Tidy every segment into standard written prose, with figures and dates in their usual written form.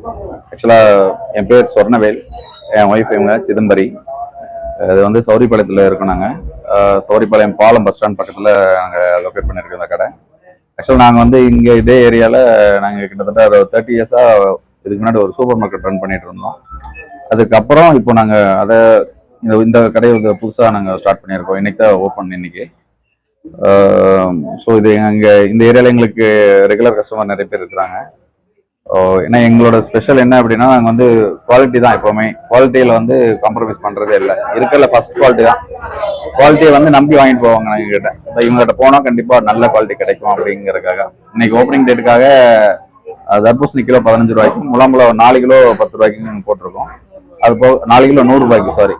ஆக்சுவலாக என் பேர் சொர்ணவேல், என் ஒய்ஃப் இவங்க சிதம்பரி. இது வந்து சௌரிபாளையத்தில் இருக்கோம். நாங்கள் சௌரிபாளையம் பாலம் பஸ் ஸ்டாண்ட் பக்கத்தில் நாங்கள் லொக்கேட் பண்ணியிருக்கோம் இந்த கடை. ஆக்சுவலாக நாங்கள் வந்து இங்கே இதே ஏரியாவில் நாங்கள் கிட்டத்தட்ட ஒரு 30 இயர்ஸாக இதுக்கு முன்னாடி ஒரு சூப்பர் மார்க்கெட் ரன் பண்ணிட்டு இருந்தோம். அதுக்கப்புறம் இப்போ நாங்கள் அதை இந்த கடையை புதுசாக நாங்கள் ஸ்டார்ட் பண்ணியிருக்கோம். இன்னைக்கு தான் ஓப்பன் இன்னைக்கு. ஸோ இது அங்கே இந்த ஏரியாவில் எங்களுக்கு ரெகுலர் கஸ்டமர் நிறைய பேர் இருக்கிறாங்க. ஏன்னா எங்களோட ஸ்பெஷல் என்ன அப்படின்னா, நாங்கள் வந்து குவாலிட்டி தான் எப்போவுமே. குவாலிட்டியில் வந்து காம்ப்ரமைஸ் பண்ணுறதே இல்லை. இருக்கிற ஃபர்ஸ்ட் குவாலிட்டி தான். குவாலிட்டியை வந்து நம்பி வாங்கிட்டு போவாங்க எங்ககிட்ட. இவங்ககிட்ட போனால் கண்டிப்பாக நல்ல குவாலிட்டி கிடைக்கும் அப்படிங்கிறதுக்காக இன்னைக்கு ஓப்பனிங் டேட்டுக்காக தர்பூசணி கிலோ 15 ரூபாய்க்கும், முலாம்பழம் 4 கிலோ 10 ரூபாய்க்கும் போட்டிருக்கோம். அது போக 4 கிலோ 100 ரூபாய்க்கு, சாரி.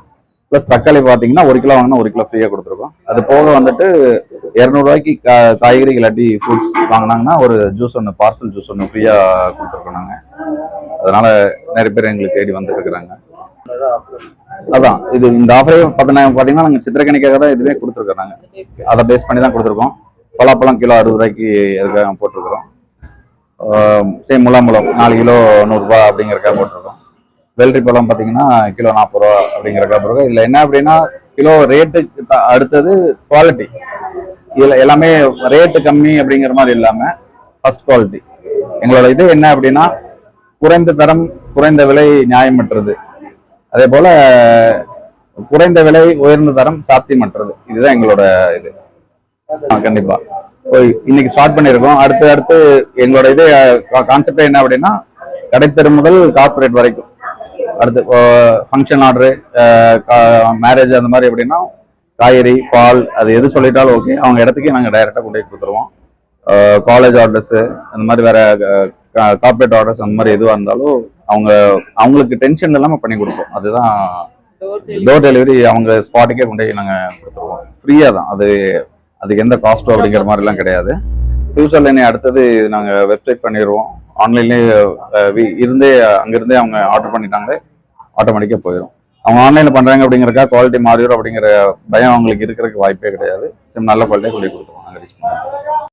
ப்ளஸ் தக்காளி பார்த்தீங்கன்னா 1 கிலோ வாங்கினா 1 கிலோ ஃப்ரீயாக கொடுத்துருக்கோம். அது போக வந்துட்டு 200 ரூபாய்க்கு காய்கறி இல்லாட்டி ஃப்ரூட்ஸ் வாங்கினாங்கன்னா ஒரு ஜூஸ் ஒன்று, பார்சல் ஜூஸ் ஒன்று ஃப்ரீயாக கொடுத்துருக்கோம் நாங்கள். அதனால நிறைய பேர் எங்களுக்கு தேடி வந்துட்டு இருக்கிறாங்க. அதான் இது இந்த ஆஃபரே பார்த்தீங்கன்னா நாங்கள் சித்திரக்கணிக்காக தான் இதுவே கொடுத்துருக்கோம். நாங்கள் அதை பேஸ் பண்ணி தான் கொடுத்துருக்கோம். பலாப்பழம் கிலோ 60 ரூபாய்க்கு எதுக்காக போட்டிருக்கிறோம். சேம் முலாம்பழம் 4 கிலோ 100 ரூபா அப்படிங்கிறக்காக போட்டிருக்கோம். வெள்ளரி பழம் பார்த்தீங்கன்னா கிலோ 40 ரூபா அப்படிங்கிறக்காக போட்டிருக்கோம். இதில் என்ன அப்படின்னா, கிலோ ரேட்டுக்கு அடுத்தது குவாலிட்டி. இதில் எல்லாமே ரேட்டு கம்மி அப்படிங்கிற மாதிரி இல்லாமல் ஃபர்ஸ்ட் குவாலிட்டி. எங்களோட இது என்ன அப்படின்னா, குறைந்த தரம் குறைந்த விலை நியாயமற்றது, அதே போல குறைந்த விலை உயர்ந்த தரம் சாத்தியமற்றது. இதுதான் எங்களோட இது. கண்டிப்பா இன்னைக்கு ஸ்டார்ட் பண்ணியிருக்கோம். அடுத்து எங்களோட இது கான்செப்டே என்ன அப்படின்னா, கடைத்தெரு முதல் கார்பரேட் வரைக்கும். அடுத்து ஃபங்க்ஷன் ஆர்டரு, மேரேஜ் அந்த மாதிரி எப்படின்னா, காய்கறி பால் அது எது சொல்லிட்டாலும் ஓகே, அவங்க இடத்துக்கே நாங்கள் டைரெக்டாக கொண்டு போய் கொடுத்துருவோம். காலேஜ் ஆர்டர்ஸு அந்த மாதிரி வேற கார்பரேட் ஆர்டர்ஸ் அந்த மாதிரி எதுவாக இருந்தாலும் அவங்களுக்கு டென்ஷன் இல்லாமல் பண்ணி கொடுப்போம். அதுதான் டோர் டெலிவரி. அவங்க ஸ்பாட்டுக்கே கொண்டு போய் நாங்கள் கொடுத்துருவோம். ஃப்ரீயாக தான். அதுக்கு எந்த காஸ்ட்டோ அப்படிங்கிற மாதிரிலாம் கிடையாது. ஃபியூச்சரில் என்ன அடுத்தது நாங்கள் வெப்சைட் பண்ணிடுவோம். ஆன்லைன்லேயே அங்கிருந்தே அவங்க ஆர்டர் பண்ணிட்டாங்களே ஆட்டோமேட்டிக்காக போயிடும். அவங்க ஆன்லைனில் பண்ணுறாங்க அப்படிங்கிறக்கா குவாலிட்டி மாறிடும் அப்படிங்கிற பயம் அவங்களுக்கு இருக்கிறதுக்கு வாய்ப்பே கிடையாது. நல்ல குவாலிட்டியாக கொண்டு கொடுத்துருவோம் நாங்கள் ரீச் பண்ணுவோம்.